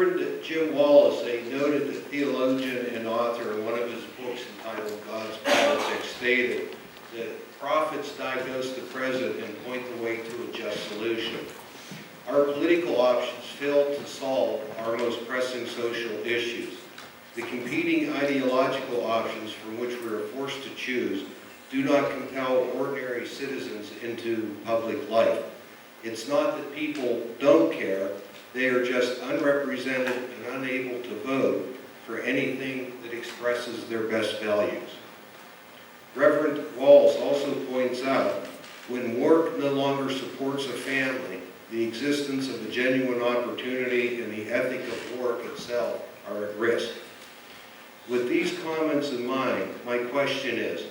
Reverend Jim Wallace, a noted theologian and author in one of his books entitled God's Politics, stated that prophets diagnose the present and point the way to a just solution. Our political options fail to solve our most pressing social issues. The competing ideological options from which we are forced to choose do not compel ordinary citizens into public life. It's not that people don't care, they are just unrepresented and unable to vote for anything that expresses their best values. Reverend Wallace also points out, when work no longer supports a family, the existence of a genuine opportunity and the ethic of work itself are at risk. With these comments in mind, my question is,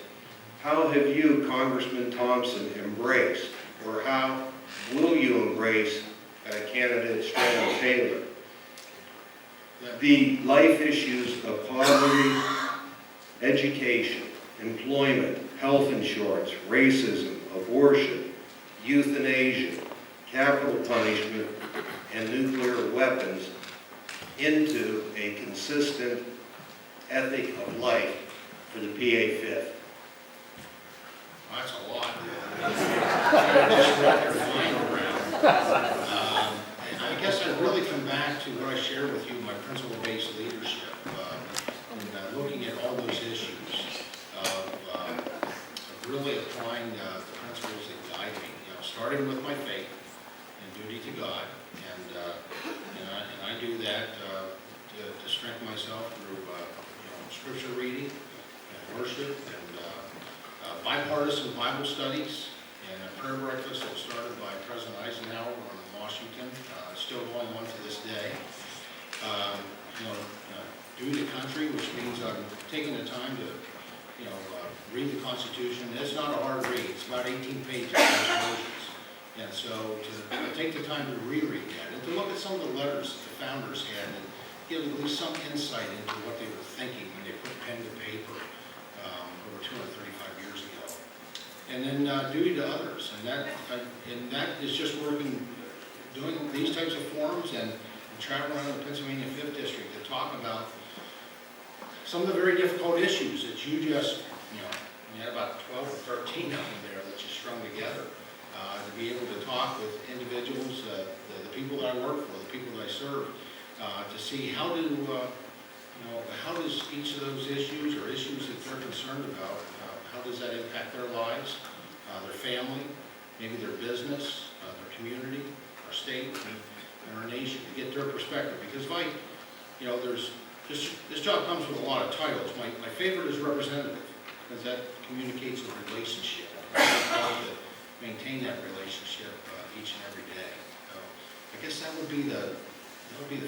how have you, Congressman Thompson, embraced, or how will you embrace candidate Strano Taylor, the life issues of poverty, education, employment, health insurance, racism, abortion, euthanasia, capital punishment, and nuclear weapons into a consistent ethic of life for the PA 5th? That's a lot. Just wrap your mind around. I guess I'd really come back to what I shared with you, my principle-based leadership, and looking at all those issues of really applying the principles that guide me. Starting with my faith and duty to God, and I do that to strengthen myself through scripture reading and worship and bipartisan Bible studies and a prayer breakfast that was started by President Eisenhower in Washington, still going on to this day. Duty to country, which means I'm taking the time to, read the Constitution. It's not a hard read. It's about 18 pages. And so to take the time to reread that and to look at some of the letters that the founders had and give at least some insight into what they were thinking when they put pen to paper over 235 years ago. And then duty to others, and that is just working, doing these types of forums and traveling around the Pennsylvania 5th District to talk about some of the very difficult issues that you just, you had about 12 or 13 of them there that you strung together to be able to talk with individuals, the people that I work for, the people that I serve, to see how does each of those issues or issues that they're concerned about, how does that impact their lives, their family, maybe their business, their community, our state, and our nation, to get their perspective. Because there's this job comes with a lot of titles. My favorite is representative, because that communicates a relationship. How to maintain that relationship each and every day. I guess that would be the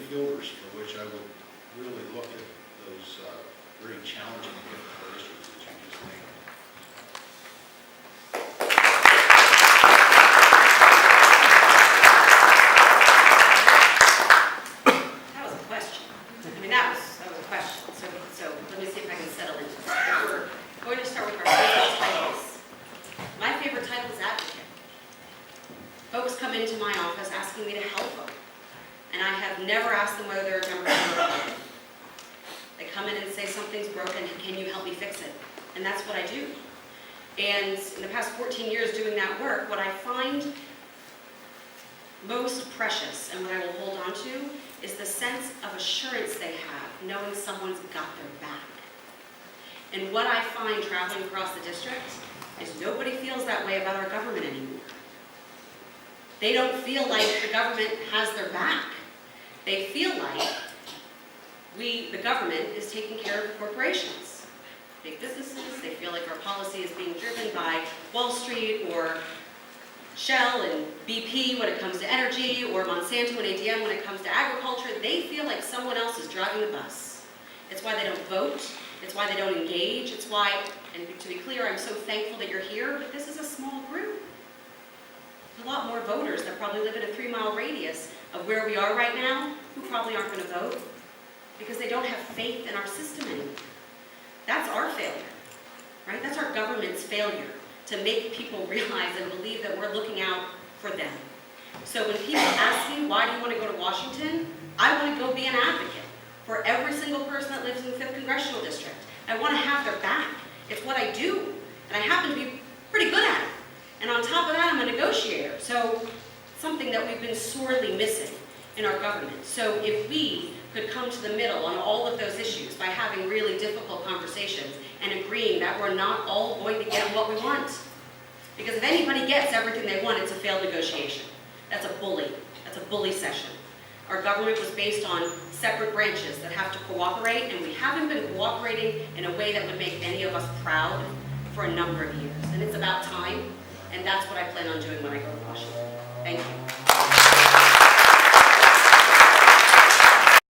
filters for which I would really look at those very challenging and difficult issues that you just named. That was a question. That was a question. So let me see if I can settle into that. We're going to start with our favorite titles. My favorite title is advocate. Folks come into my office asking me to help them, and I have never asked them whether they're a Democrat or a Republican. They come in and say something's broken, can you help me fix it? And that's what I do. And in the past 14 years doing that work, what I find most precious and what I will hold on to is the sense of assurance they have, knowing someone's got their back. And what I find traveling across the district is nobody feels that way about our government anymore. They don't feel like the government has their back. They feel like the government is taking care of the corporations, big businesses. They feel like our policy is being driven by Wall Street or Shell and BP when it comes to energy, or Monsanto and ADM when it comes to agriculture. They feel like someone else is driving the bus. It's why they don't vote. It's why they don't engage. It's why, and to be clear, I'm so thankful that you're here, but this is a small group. There's a lot more voters that probably live in a 3-mile radius of where we are right now who probably aren't going to vote because they don't have faith in our system anymore. That's our failure, right? That's our government's failure to make people realize and believe that we're looking out for them. So when people ask me, why do you want to go to Washington? I want to go be an advocate for every single person that lives in the 5th Congressional District. I want to have their back. It's what I do, and I happen to be pretty good at it. And on top of that, I'm a negotiator, so something that we've been sorely missing in our government. So if we could come to the middle on all of those issues by having really difficult conversations and agreeing that we're not all going to get what we want. Because if anybody gets everything they want, it's a failed negotiation. That's a bully. That's a bully session. Our government was based on separate branches that have to cooperate, and we haven't been cooperating in a way that would make any of us proud for a number of years. And it's about time, and that's what I plan on doing when I go to Washington. Thank you.